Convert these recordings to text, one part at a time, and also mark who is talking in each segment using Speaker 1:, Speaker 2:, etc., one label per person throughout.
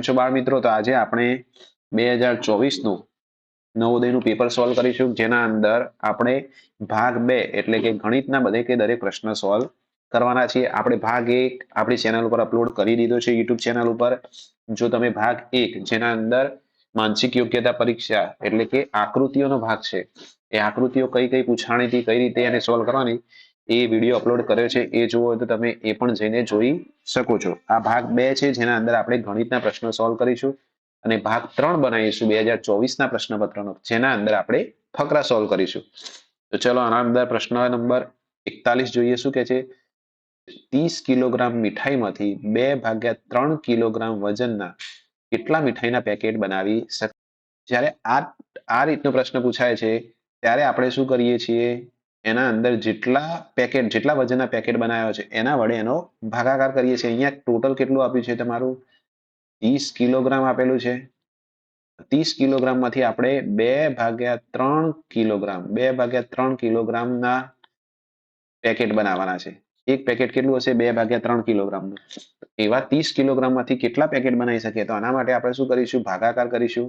Speaker 1: કેમ છો બાળ મિત્રો? તો આજે આપણે 2024 નું નવોદયનું પેપર સોલ્વ કરીશું, જેના અંદર આપણે ભાગ 2 એટલે કે ગણિતના બધે કે દરેક પ્રશ્ન સોલ્વ કરવાના છીએ. આપણે ભાગ 1 આપણી ચેનલ ઉપર અપલોડ કરી દીધો છે યુટ્યુબ ચેનલ ઉપર. જો તમે ભાગ 1 જેના અંદર માનસિક યોગ્યતા પરીક્ષા એટલે કે આકૃતિઓનો ભાગ છે, એ આકૃતિઓ કઈ કઈ પૂછાણી હતી, કઈ રીતે એને સોલ્વ કરવાની, એ વિડીયો અપલોડ કર્યો છે. એ જુઓ તો તમે એ પણ જઈને જોઈ શકો છો. આ ભાગ 2 છે, જેના અંદર આપણે ગણિતના પ્રશ્નો સોલ્વ કરીશું, અને ભાગ 3 બનાવીશું 2024ના પ્રશ્નપત્રનો, જેના અંદર આપણે ફકરા સોલ્વ કરીશું. તો ચલો આના અંદર પ્રશ્ન નંબર 41 જોઈએ. શું કે છે? 30 કિલોગ્રામ મીઠાઈમાંથી 2/3 કિલોગ્રામ વજનના કેટલા મીઠાઈના પેકેટ બનાવી શકે? જ્યારે આ રીતનો પ્રશ્ન પૂછાય છે, ત્યારે આપણે શું કરીએ છીએ? એના અંદર જેટલા વજનના પેકેટ બનાવ્યો છે એના વડે એનો ભાગાકાર કરીએ છીએ. અહીંયા ટોટલ કેટલું આપ્યું છે તમારું? 30 કિલોગ્રામ આપેલું છે. 30 કિલોગ્રામ માંથી આપણે 2/3 કિલોગ્રામના પેકેટ બનાવવાના છે. એક પેકેટ કેટલું હશે? 2/3 કિલોગ્રામનું. એવા 30 કિલોગ્રામ માંથી કેટલા પેકેટ બનાવી શકીએ? તો આના માટે આપણે શું કરીશું? ભાગાકાર કરીશું.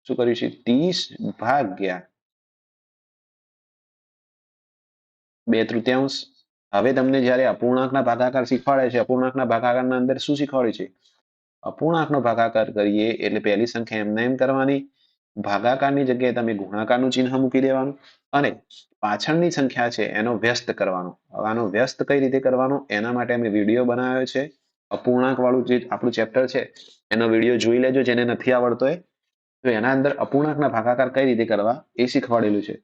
Speaker 1: શું કરીશું? 30 ભાગ્યા 2/3. હવે તમને જયારે અપૂર્ણાંકના ભાગાકાર શીખવાડે છે, અપૂર્ણાંકના ભાગાકારના અંદર શું શીખવાડ્યું છે? અપૂર્ણાંકનો ભાગાકાર કરીએ એટલે પહેલી સંખ્યા એમને એમ કરવાની, ભાગાકારની જગ્યાએ તમે ગુણાકારનું ચિહ્ન મૂકી દેવાનું, અને પાછળની સંખ્યા છે એનો વ્યસ્ત કરવાનો. આનો વ્યસ્ત કઈ રીતે કરવાનો એના માટે અમે વિડીયો બનાવ્યો છે. અપૂર્ણાંક વાળું જે આપણું ચેપ્ટર છે એનો વિડીયો જોઈ લેજો, જેને નથી આવડતો એ. તો એના અંદર અપૂર્ણાંકના ભાગાકાર કઈ રીતે કરવા એ શીખવાડેલું છે.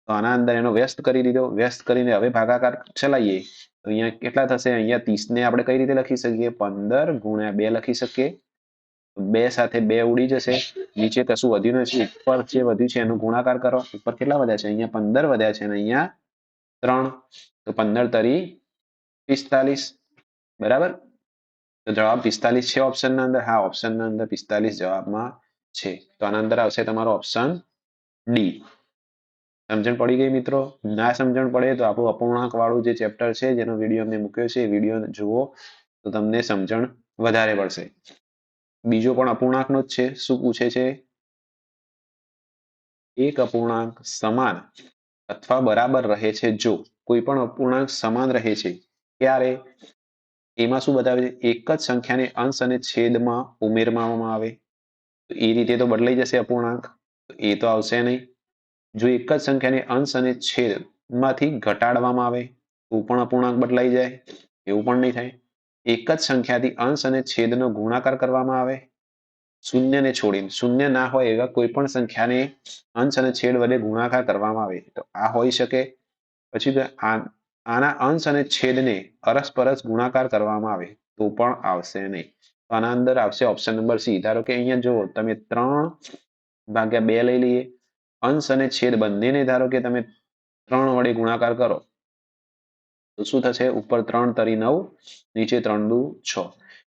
Speaker 1: તો આના અંદર એનો વ્યસ્ત કરી દીધો. વ્યસ્ત કરીને હવે ભાગાકાર ચલાવીએ તો અહીંયા કેટલા થશે? અહીંયા 30 ને આપણે કઈ રીતે લખી શકીએ? 15 ગુણ્યા 2 લખી શકીએ. 2 સાથે 2 ઉડી જશે. નીચે કશું વધ્યું નથી. ઉપર જે વધ્યું છે એનો ગુણાકાર કરો. ઉપર કેટલા વધ્યા છે? અહીંયા 15 વધ્યા છે, અને અહીંયા 3. તો 15 તરી 45. બરાબર. તો જવાબ 45 છે ઓપ્શનના અંદર. હા, ઓપ્શનના અંદર 45 જવાબમાં છે. તો આના અંદર આવશે તમારો ઓપ્શન ડી. સમજણ પડી ગઈ મિત્રો? ના સમજણ પડે તો આપણું અપૂર્ણાંક વાળું જે ચેપ્ટર છે, જેનો વિડીયો અમને મૂક્યો છે, એ વિડીયો જુઓ તો તમને સમજણ વધારે પડશે. બીજો પણ અપૂર્ણાંકનો જ છે. શું પૂછે છે? એક અપૂર્ણાંક સમાન અથવા બરાબર રહે છે જો કોઈ પણ અપૂર્ણાંક સમાન રહે છે. ક્યારે? એમાં શું બતાવે છે? એક જ સંખ્યાને અંશ અને છેદમાં ઉમેરવામાં આવે તો એ રીતે તો બદલાઈ જશે અપૂર્ણાંક, તો એ તો આવશે નહીં. જો એક જ સંખ્યાને અંશ અને છેદમાંથી ઘટાડવામાં આવે તો પણ અપૂર્ણાંક બદલાઈ જાય, એવું પણ નહીં થાય. એક જ સંખ્યાથી અંશ અને છેદનો ગુણાકાર કરવામાં આવે, શૂન્યને છોડીને, શૂન્ય ના હોય એવા કોઈ પણ સંખ્યાને અંશ અને છેદ વડે ગુણાકાર કરવામાં આવે તો આ હોઈ શકે. પછી આના અંશ અને છેદને અરસપરસ ગુણાકાર કરવામાં આવે તો પણ આવશે નહીં. તો આના અંદર આવશે ઓપ્શન નંબર સી. ધારો કે અહીંયા જુઓ, તમે 3/2 લઈ લઈએ. અંશ અને છેદ બંનેને ધારો કે તમે 3 વડે ગુણાકાર કરો તો શું થશે? ઉપર 3 તરી 9, નીચે 3 દુ 6.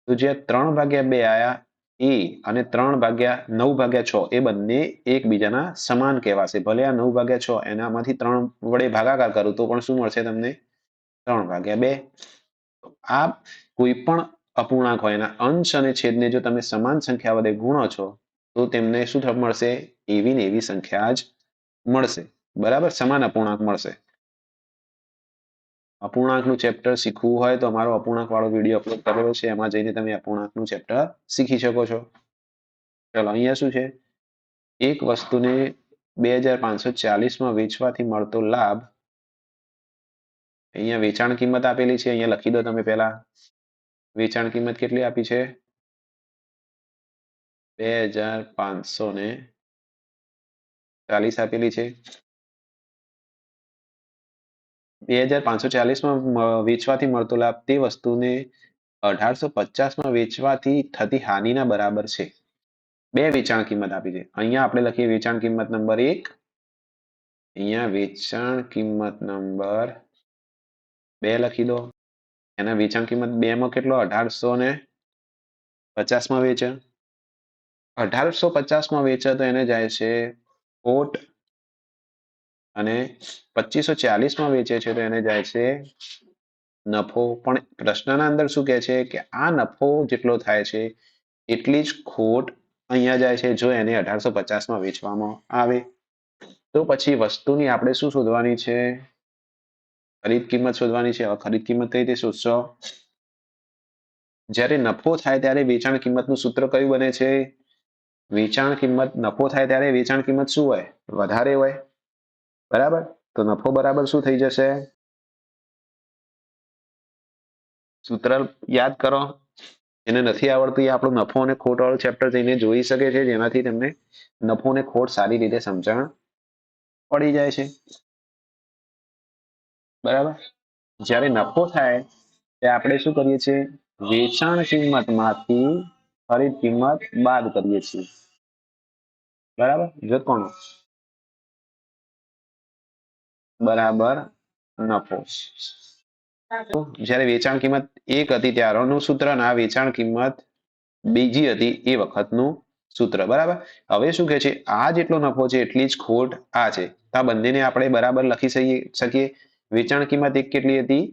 Speaker 1: તો જે 3/2 આયા એ અને 9/6 એ બંને એકબીજાના સમાન કહેવાશે. ભલે આ 9/6 એનામાંથી 3 વડે ભાગાકાર કરું તો પણ શું મળશે તમને? 3/2. આ કોઈ પણ અપૂર્ણાંક હોય એના અંશ અને છેદને જો તમે સમાન સંખ્યા વડે ગુણો છો તો તેમને શું મળશે? એવી ને એવી સંખ્યા જ મળશે. બરાબર, સમાન અપૂર્ણાંક મળશે. અપૂર્ણાંકનું ચેપ્ટર શીખવું હોય તો અમારો અપૂર્ણાંક વાળો વિડીયો અપલોડ કરેલો છે, એમાં જઈને તમે અપૂર્ણાંકનું ચેપ્ટર શીખી શકો છો. ચલો, અહીંયા શું છે? એક વસ્તુને 2540માં વેચવાથી મળતો લાભ. અહીંયા વેચાણ કિંમત આપેલી છે, અહીંયા લખી દો તમે પહેલા. વેચાણ કિંમત કેટલી આપી છે? 2540 આપેલી છે. 2540માં વેચવાથી મળતો લાભ તે વસ્તુને 1850માં વેચવાથી થતી હાનિના બરાબર છે. બે વેચાણ કિંમત આપી છે. અહીંયા આપણે લખીએ વેચાણ કિંમત નંબર 1. અહીંયા વેચાણ કિંમત નંબર 2 લખી દો. એના વેચાણ કિંમત 2 માં કેટલો? 1850માં વેચે. 1850માં વેચે તો એને જાય છે ખોટ, અને 2540માં વેચે છે તો એને જાય છે નફો. પણ પ્રશ્નના અંદર શું કહે છે કે આ નફો જેટલો થાય છે એટલી જ ખોટ અહીંયા જાય છે જો એને 1850 માં વેચવામાં આવે. તો પછી વસ્તુની આપણે શું શોધવાની છે? ખરીદ કિંમત શોધવાની છે. હવે ખરીદ કિંમત કઈ રીતે શોધશો? જ્યારે નફો થાય ત્યારે વેચાણ કિંમતનું સૂત્ર કયું બને છે? વેચાણ કિંમત નફો થાય ત્યારે વેચાણ કિંમત શું હોય? વધારે હોય. બરાબર. તો નફો બરાબર શું થઈ જશે? સૂત્ર યાદ કરો. એને નથી આવડતું એ આપણું નફો અને ખોટ વાળું ચેપ્ટર જઈને જોઈ શકે છે, જેનાથી તમને નફો અને ખોટ સારી રીતે સમજણ પડી જાય છે. બરાબર. જ્યારે નફો થાય ત્યારે આપણે શું કરીએ છીએ? વેચાણ કિંમતમાંથી ખરીદ કિંમત બાદ કરીએ છીએ. બરાબર. જો કોણ બરાબર નફો. જ્યારે વેચાણ કિંમત 1 હતી ત્યારનું સૂત્ર અને આ વેચાણ કિંમત બીજી હતી એ વખતનું સૂત્ર. બરાબર. હવે શું કહે છે? આ જેટલો નફો છે એટલી જ ખોટ આ છે. આ બંનેને આપણે બરાબર લખી શકીએ. વેચાણ કિંમત એક કેટલી હતી?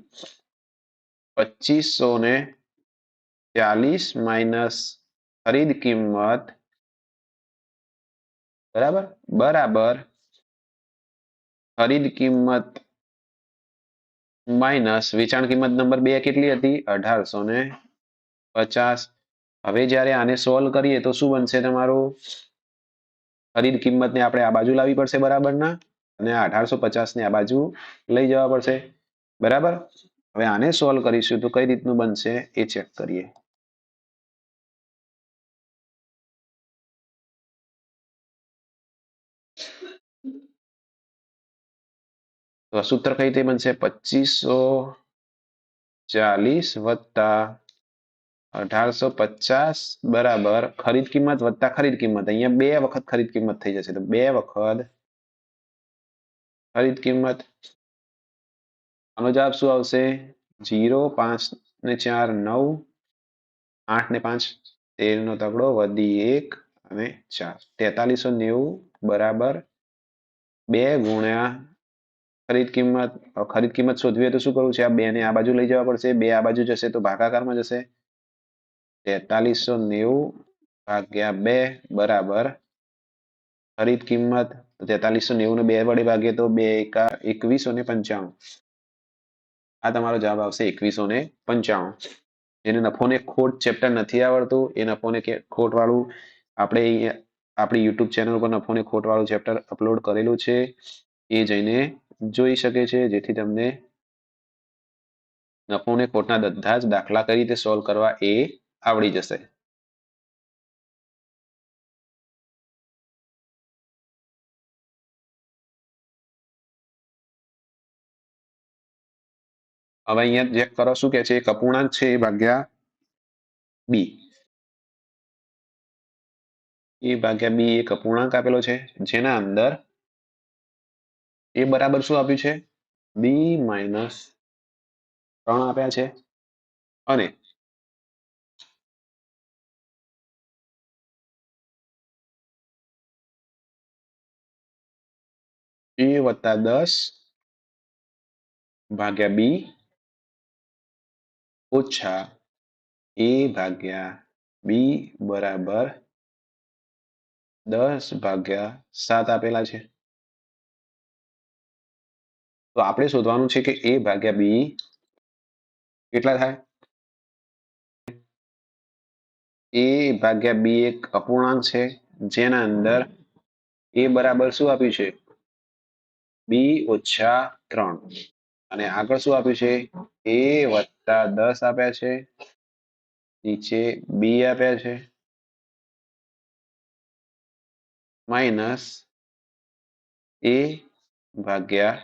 Speaker 1: 2540 માઇનસ ખરીદ કિંમત બરાબર ખરીદ કિંમત માઇનસ વેચાણ કિંમત નંબર 2 કેટલી હતી? 1850. હવે જ્યારે આને સોલ્વ કરીએ તો શું બનશે તમારું? ખરીદ કિંમતને આપણે આ બાજુ લાવવી પડશે બરાબરના, અને 1850 ને આ બાજુ લઈ જવા પડશે. બરાબર. હવે આને સોલ્વ કરીશું તો કઈ રીતનું બનશે એ ચેક કરીએ. તો સૂત્ર કઈ રીતે બનશે? 2540 વત્તા 1850 બરાબર ખરીદ કિંમત વત્તા ખરીદ કિંમત. અહીંયા 2 વખત ખરીદ કિંમત થઈ જશે, તો 2 વખત ખરીદ કિંમત. આનો જવાબ શું આવશે? 0, 5 ને 4 9, 8 ને 5 13 નો તગડો વધી 1 અને 4 4390 બરાબર 2 ગુણ્યા ખરીદ કિંમત શોધવી હોય તો શું કરવું છે? આ 2 ને આ બાજુ લઈ જવા પડશે. 2 આ બાજુ જશે તો ભાગાકારમાં જશે. 4390 ભાગ્યા 2 બરાબર ખરીદ કિંમત. 4390 ને 2 વડે ભાગીએ તો 2 એકા 2195. આ તમારો જવાબ આવશે 2195. જેને નફો ને ખોટ ચેપ્ટર નથી આવડતું એ નફો ને ખોટ વાળું આપણે આપણી યુટ્યુબ ચેનલ ઉપર નફો ને ખોટ વાળું ચેપ્ટર અપલોડ કરેલું છે, એ જઈને જોઈ શકે છે, જેથી તમને નફો ને ખોટના બધા જ દાખલા કઈ રીતે સોલ્વ કરવા એ આવડી જશે. હવે અહીંયા ચેક કરો શું કે છે? એક અપૂર્ણાંક છે એ ભાગ્યા બી. એ ભાગ્યા બી એક અપૂર્ણાંક આપેલો છે, જેના અંદર એ બરાબર શું આપ્યું છે? બી માઇનસ 3 આપ્યા છે, અને એ વત્તા 10 ભાગ્યા બી ઓછા એ ભાગ્યા બી બરાબર 10 ભાગ્યા 7 આપેલા છે. તો આપણે શોધવાનું છે કે એ ભાગ્યા બી કેટલા થાય? એ ભાગ્યા બી એક અપૂર્ણાંક છે, જેના અંદર એ બરાબર શું આપ્યું છે? બી ઓછા 3. અને આગળ શું આપ્યું છે? એ વત્તા 10 આપ્યા છે, નીચે બી આપ્યા છે, માઇનસ એ ભાગ્યા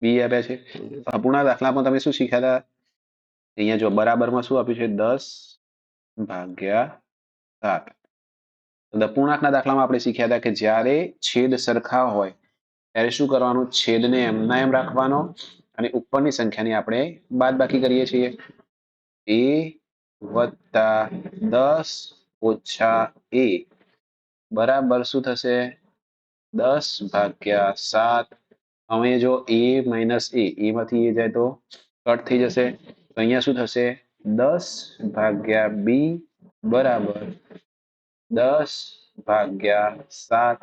Speaker 1: બી આપ્યા છે. અપૂર્ણાંક દાખલામાં તમે શું શીખ્યા હતા? અહીંયા જો બરાબરમાં શું આપ્યું છે? 10 ભાગ્યા 7. અપૂર્ણાંકના દાખલામાં આપણે શીખ્યા હતા કે જ્યારે છેદ સરખા હોય ત્યારે શું કરવાનું? છેદને એમના એમ રાખવાનો અને ઉપરની સંખ્યાની આપણે બાદબાકી કરીએ છીએ. એ વત્તા 10 ઓછા એ બરાબર શું થશે? 10 ભાગ્યા 7. હવે જો એ માઇનસ એમાંથી એ જાય તો કટ થઈ જશે. તો અહીંયા શું થશે? 10 ભાગ્યા બી બરાબર 10/7.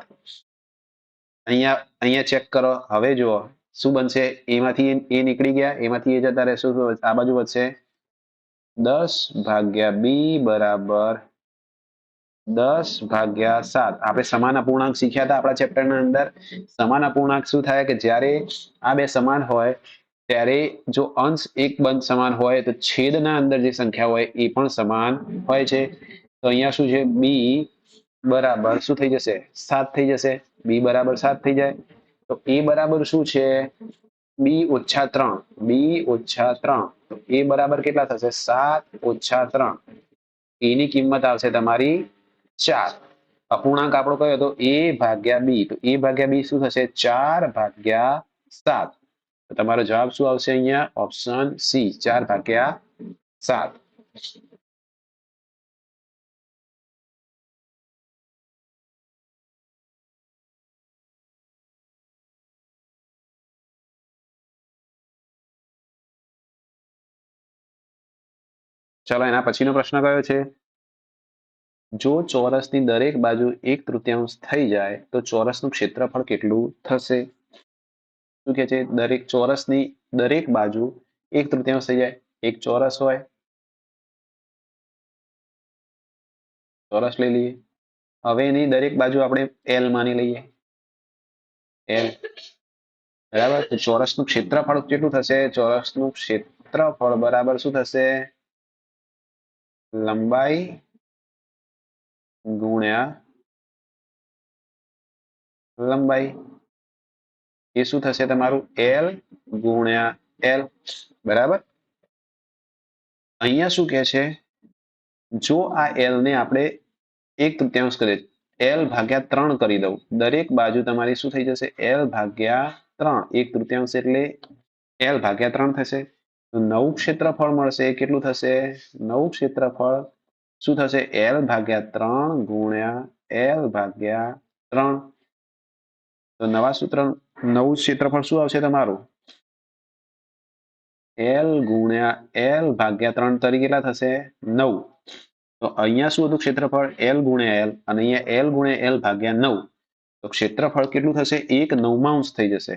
Speaker 1: અહીંયા અહીંયા ચેક કરો. હવે જુઓ શું બનશે. એમાંથી એ નીકળી ગયા, એમાંથી એ જતા રહેશે. આ બાજુ વધશે 10/b બરાબર 10/7. આપણે સમાન અપૂર્ણાંક શીખ્યા હતા આપણા ચેપ્ટરના અંદર. સમાન અપૂર્ણાંક શું થાય કે જ્યારે આ બે સમાન હોય ત્યારે જો અંશ એક બંધ સમાન હોય તો છેદના અંદર જે સંખ્યા હોય એ પણ સમાન હોય છે. તો અહીંયા શું છે b બરાબર શું થઈ જશે 7 થઈ જશે. b બરાબર 7 થઈ જાય તો a બરાબર શું છે b ઓછા 3. b ઓછા 3 તો a બરાબર કેટલા થશે 7 - 3. a ની કિંમત આવશે તમારી 4. અપૂર્ણાંક આપણો કયો હતો a ભાગ્યા b. તો a ભાગ્યા b શું થશે 4/7. તો તમારો જવાબ શું આવશે અહીંયા ઓપ્શન સી 4/7. ચલો એના પછીનો પ્રશ્ન કયો છે. જો ચોરસની દરેક બાજુ 1/3 થઈ જાય તો ચોરસનું ક્ષેત્રફળ કેટલું થશે. શું કે છે દરેક ચોરસની દરેક બાજુ 1/3 થઈ જાય. એક ચોરસ હોય, ચોરસ લઈ લઈએ. હવે એની દરેક બાજુ આપણે એલ માની લઈએ. એલ બરાબર. તો ચોરસનું ક્ષેત્રફળ કેટલું થશે. ચોરસનું ક્ષેત્રફળ બરાબર શું થશે લંબાઈ ગુણ્યા લંબાઈ. એ શું થશે તમારું એલ ગુણ્યા એલ. બરાબર. અહીંયા શું કે છે જો આ એલ ને આપણે 1/3 કરીએ એલ ભાગ્યા 3 કરી દઉં. દરેક બાજુ તમારી શું થઈ જશે એલ ભાગ્યા 3. 1/3 એટલે એલ ભાગ્યા 3 થશે. તો નવું ક્ષેત્રફળ મળશે. કેટલું થશે નવું ક્ષેત્રફળ શું થશે એલ ભાગ્યા 3 ગુણ્યા એલ ભાગ્યા 3. તો નવા સૂત્ર નવું ક્ષેત્રફળ શું આવશે તમારું એલ ગુણ્યા એલ ભાગ્યા 3 તરીકે કેટલા થશે 9. તો અહીંયા શું હતું ક્ષેત્રફળ એલ ગુણ્યા એલ અને અહીંયા એલ ગુણ્યા એલ ભાગ્યા 9. તો ક્ષેત્રફળ કેટલું થશે 1/9 થઈ જશે.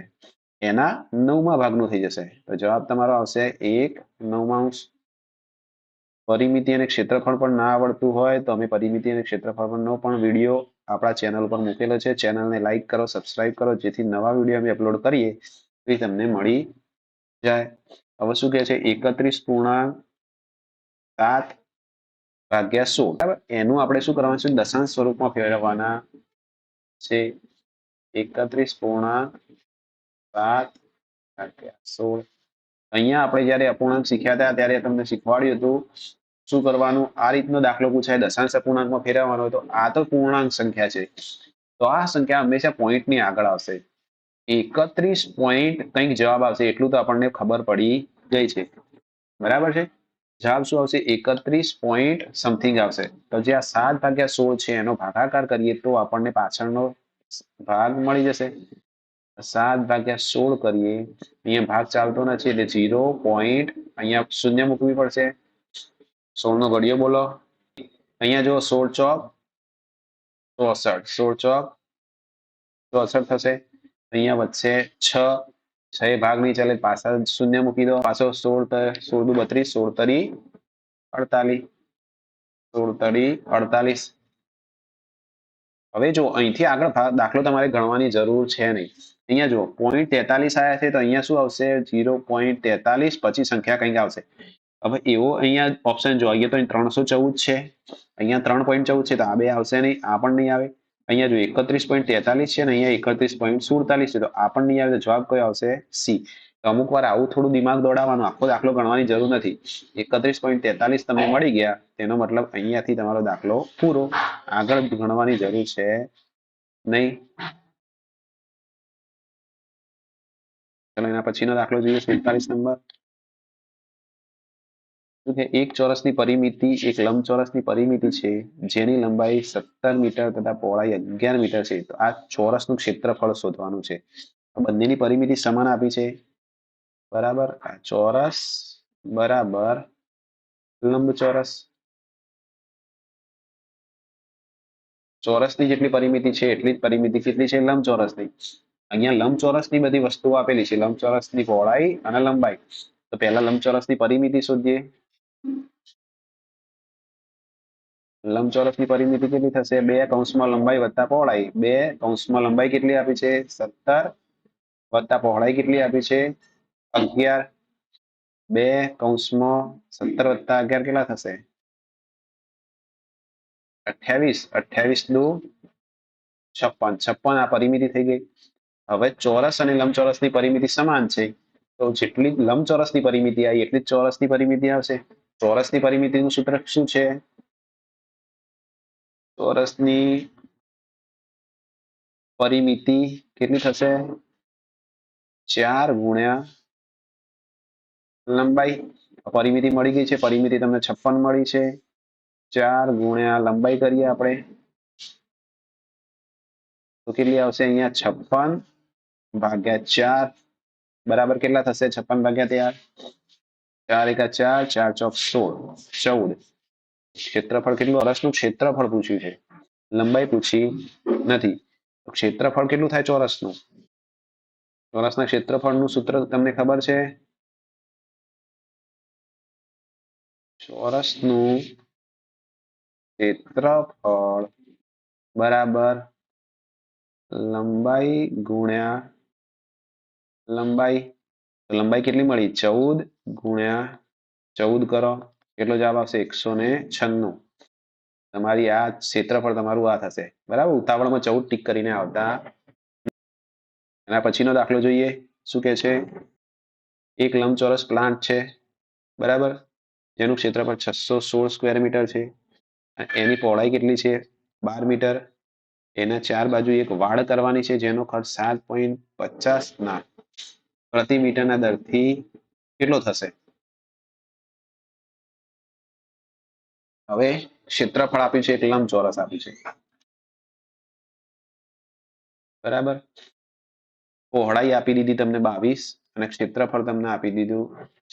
Speaker 1: એના 9મા ભાગનું થઈ જશે. તો જવાબ તમારો આવશે 1/9. પરિમિતિ અને ક્ષેત્રફળ પણ ના આવડતું હોય તો અમે પરિમિતિ અને ક્ષેત્રફળનો પણ વિડીયો આપણા ચેનલ પર મૂકેલો છે. ચેનલને લાઈક કરો, સબસ્ક્રાઇબ કરો, જેથી નવા વિડીયો અમે અપલોડ કરીએ એ તમને મળી જાય. હવે શું કહે છે 31.7/16. બરાબર. એનું આપણે શું કરવાનું છે દશાંશ સ્વરૂપમાં ફેરવવાના છે. 31.7/16. અહીંયા આપણે જયારે અપૂર્ણાંક શીખ્યા હતા ત્યારે તમને શીખવાડ્યું હતું શું કરવાનું. આ રીતનો દાખલો પૂછાય દશાંશ અપૂર્ણાંકમાં ફેરવવાનો હોય તો આ તો પૂર્ણાંક સંખ્યા છે તો આ સંખ્યા હંમેશા પોઈન્ટની આગળ આવશે. 31 પોઈન્ટ કંઈક જવાબ આવશે એટલું તો આપણને ખબર પડી ગઈ છે. બરાબર છે. જવાબ શું આવશે 31 પોઈન્ટ સમથિંગ આવશે. તો જે આ 7/16 છે એનો ભાગાકાર કરીએ તો આપણને પાછળનો ભાગ મળી જશે. 7/16 કરીએ અહીંયા ભાગ ચાલતો નથી એટલે 0. અહીંયા શૂન્ય મૂકવી પડશે. 16 નો ઘડિયો બોલો. અહીંયા જો 16 ચોક 64. 16 ચોક 64 થશે. અહીંયા વધશે 6. 6 ભાગ નહીં ચાલે પાછા શૂન્ય મૂકી દો. પાછો 16 દુ 32. 16 તરી 48. 16 તરી 48. હવે જો અહીંથી આગળ દાખલો તમારે ગણવાની જરૂર છે નહીં. અહીંયા જો 0.43 આવ્યા છે તો અહીંયા શું આવશે 0.43 પછી સંખ્યા કંઈક આવશે. હવે એવો અહીંયા ઓપ્શન જો અહીંયા તો 314 છે. અહીંયા 3.14 છે તો આ બે આવશે નહીં. આ પણ નહીં આવે. અહીંયા જો 31.43 છે ને અહીંયા 31.47 છે તો આ પણ નહીં આવે. તો જવાબ કયો આવશે સી. તો અમુક વાર આવું થોડું દિમાગ દોડાવવાનું. આખો દાખલો ગણવાની જરૂર નથી. 31.43 તમને મળી ગયા તેનો મતલબ અહીંયાથી તમારો દાખલો પૂરો. આગળ ગણવાની જરૂર છે નહીં. ચલો એના પછીનો દાખલો જોઈએ 47 નંબર. એક ચોરસની પરિમિતિ એક લંબચોરસની પરિમિતિ છે જેની લંબાઈ 17 મીટર તથા પહોળાઈ 11 મીટર છે. તો આ ચોરસનું ક્ષેત્રફળ શોધવાનું છે. બંનેની પરિમિતિ સમાન આપી છે. બરાબર. આ ચોરસ બરાબર લંબચોરસ. ચોરસની જેટલી પરિમિતિ છે એટલી જ પરિમિતિ કેટલી છે લંબચોરસની. અહીંયા લંબચોરસની બધી વસ્તુઓ આપેલી છે, લંબચોરસની પહોળાઈ અને લંબાઈ. તો પહેલા લંબચોરસની પરિમિતિ શોધીએ. લંબચોરસની પરિમિતિ કેટલી થશે? 2 કૌંસમાં લંબાઈ વત્તા પહોળાઈ. 2 કૌંસમાં લંબાઈ કેટલી આપી છે? 17 વત્તા પહોળાઈ કેટલી આપી છે? 11. 2 કૌંસમાં 17 વત્તા 11 કેટલા થશે? 28. 28 દુ 56. 56 આ પરિમિતિ થઈ ગઈ. હવે ચોરસ અને લંબચોરસની પરિમિતિ સમાન છે, તો જેટલી લંબચોરસની પરિમિતિ આવી એટલી જ ચોરસની પરિમિતિ આવશે. ચોરસની પરિમિતિનું સૂત્ર શું છે? ચોરસની પરિમિતિ કેટલી થશે? 4 ગુણ્યા લંબાઈ. પરિમિતિ મળી ગઈ છે, પરિમિતિ તમને 56 મળી છે. 4 ગુણ્યા લંબાઈ કરીએ આપણે, તો કેટલી આવશે? અહીંયા 56 ભાગ્યા 4 બરાબર કેટલા થશે? 56 ભાગ્યા 4, 4 એકા 4, 4 ચોક 16, 14. ક્ષેત્રફળ કેટલું? ચોરસનું ક્ષેત્રફળ પૂછ્યું છે, લંબાઈ પૂછી નથી. ક્ષેત્રફળ કેટલું થાય ચોરસનું? ચોરસના ક્ષેત્રફળનું સૂત્ર તમને ખબર છે? ચોરસનું ક્ષેત્રફળ બરાબર લંબાઈ ગુણ્યા લંબાઈ. લંબાઈ કેટલી મળી? 14 ગુણ્યા 14 કરો, કેટલો જવાબ આવશે? 196. તમારી આ ક્ષેત્રફળ તમારું આ થશે. બરાબર, ઉતાવળમાં 14 ટીક કરીને આવતા. એના પછીનો દાખલો જોઈએ. શું કે છે? એક લંબચોરસ પ્લાન્ટ છે, બરાબર, જેનું ક્ષેત્રફળ 616 સ્ક્વેર મીટર છે. એની પહોળાઈ કેટલી છે? 12 મીટર. એના 4 બાજુ એક વાડ કરવાની છે, જેનો ખર્ચ 7.50 ના પ્રતિ મીટરના દરથી કેટલો થશે? હવે ક્ષેત્રફળ આપ્યું છે, એક લંબચોરસ આપ્યું છે, બરાબર. પહોળાઈ આપી દીધી તમને 22 અને ક્ષેત્રફળ તમને આપી દીધું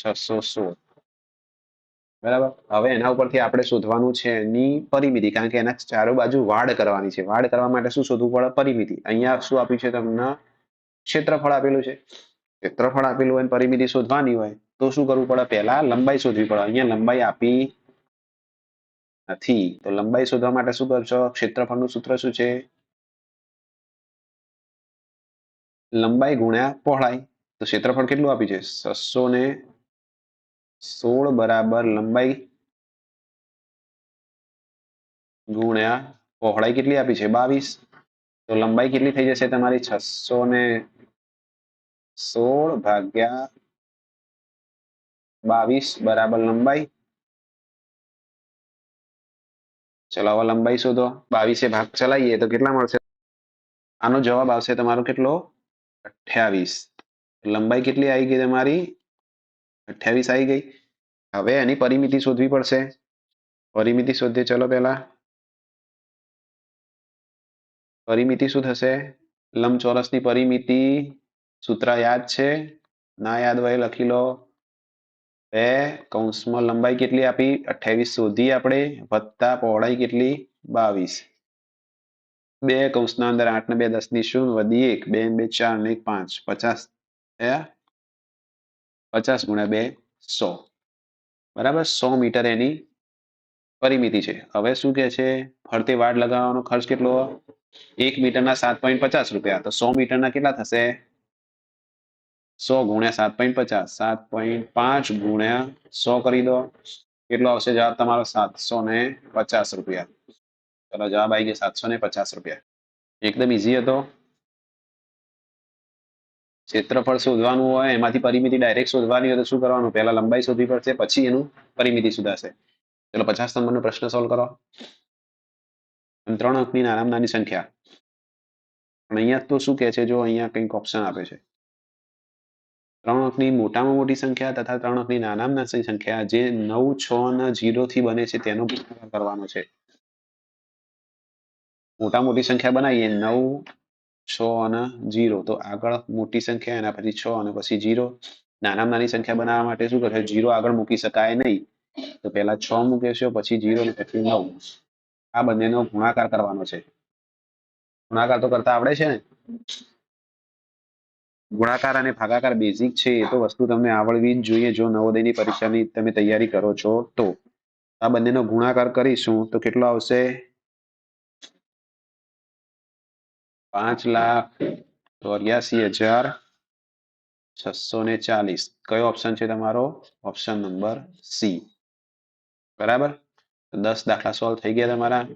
Speaker 1: 616. બરાબર. હવે એના ઉપરથી આપણે શોધવાનું છે એની પરિમિતિ, કારણ કે એના ચારો બાજુ વાડ કરવાની છે. વાડ કરવા માટે શું શોધવું પડે? પરિમિતિ. અહીંયા શું આપ્યું છે તમને? ક્ષેત્રફળ આપેલું છે. ક્ષેત્રફળ આપેલું હોય, પરિમિતિ શોધવાની હોય તો શું કરવું પડે? પહેલા લંબાઈ શોધવી પડે. અહીંયા લંબાઈ આપી નથી, તો લંબાઈ શોધવા માટે શું કરશો? ક્ષેત્રફળનું સૂત્ર શું છે? લંબાઈ ગુણ્યા પહોળાઈ. તો ક્ષેત્રફળ કેટલું આપ્યું છે? 616 બરાબર લંબાઈ ગુણ્યા પહોળાઈ કેટલી આપી છે? 22. તો લંબાઈ કેટલી થઈ જશે તમારી? 616 ભાગ્યા 22 બરાબર લંબાઈ. ચલો હવે લંબાઈ શોધો. 22 ભાગ ચલાવીએ તો કેટલા મળશે? આનો જવાબ આવશે તમારો કેટલો? 28. લંબાઈ કેટલી આવી ગઈ તમારી? 28 આવી ગઈ. હવે એની પરિમિતિ શોધવી પડશે. પરિમિતિ શોધીએ. ચલો પહેલા પરિમિતિ શું થશે? લંબચોરસની પરિમિતિ સૂત્ર યાદ છે? ના યાદ હોય લખી લો. 2 કૌંસમાં લંબાઈ કેટલી આપી? 28 શોધી આપણે, વત્તા પહોળાઈ કેટલી? 22. 2 કૌંસના અંદર 8 ને 2 10 ની 0 વધી 1, 2 ને 2 4 ને 1 5, 50 થયા. 50 ગુણ્યા 2 100. બરાબર, 100 મીટર એની પરિમિતિ છે. હવે શું કે છે? ફરતે વાડ લગાવવાનો ખર્ચ કેટલો? 1 મીટરના 7.50 રૂપિયા. તો 100 મીટરના કેટલા થશે? 100 ગુણ્યા 7.50, 7.5 ગુણ્યા 100 કરી દો. કેટલો આવશે જવાબ તમારો? 750 રૂપિયા. ચલો જવાબ આવી ગયો 750 રૂપિયા. એકદમ ઈઝી હતો. ક્ષેત્રફળ શોધવાનું હોય, એમાંથી પરિમિતિ ડાયરેક્ટ શોધવાની હોય તો શું કરવાનું? પહેલા લંબાઈ શોધવી પડશે, પછી એનું પરિમિતિ શોધાશે. ચલો 50 નંબરનો પ્રશ્ન સોલ્વ કરો. 3 અંકની નાનામાં નાની સંખ્યા. પણ અહીંયા તો શું કહે છે? જો અહીંયા કંઈક ઓપ્શન આપે છે. 3 અંકની મોટામાં મોટી સંખ્યા તથા 3 અંકની નાનામાં નાની સંખ્યા જે 9, 6 અને 0 થી બને છે તેનો ગુણાકાર કરવાનો છે. મોટા મોટી સંખ્યા બનાવીએ 9, 6 અને 0, તો આગળ મોટી સંખ્યા, એના પછી 6 અને પછી 0. નાનામાં નાની સંખ્યા બનાવવા માટે શું કરશે? 0 આગળ મૂકી શકાય નહીં, તો પહેલા 6 મૂકીશું, પછી 0 અને પછી 9. આ બંનેનો ગુણાકાર કરવાનો છે. ગુણાકાર તો કરતા આવડે છે ને? ગુણાકાર અને ભાગાકાર બેઝિક છે એ તો વસ્તુ તમને આવડવી જ જોઈએ જો નવોદયની પરીક્ષાની તમે તૈયારી કરો છો તો. આ બંનેનો ગુણાકાર કરીશું તો કેટલો આવશે? 5,83,640. કયો ઓપ્શન છે તમારો? Option number C. બરાબર? 10 દાખલા સોલ્વ થઈ ગયા તમારા.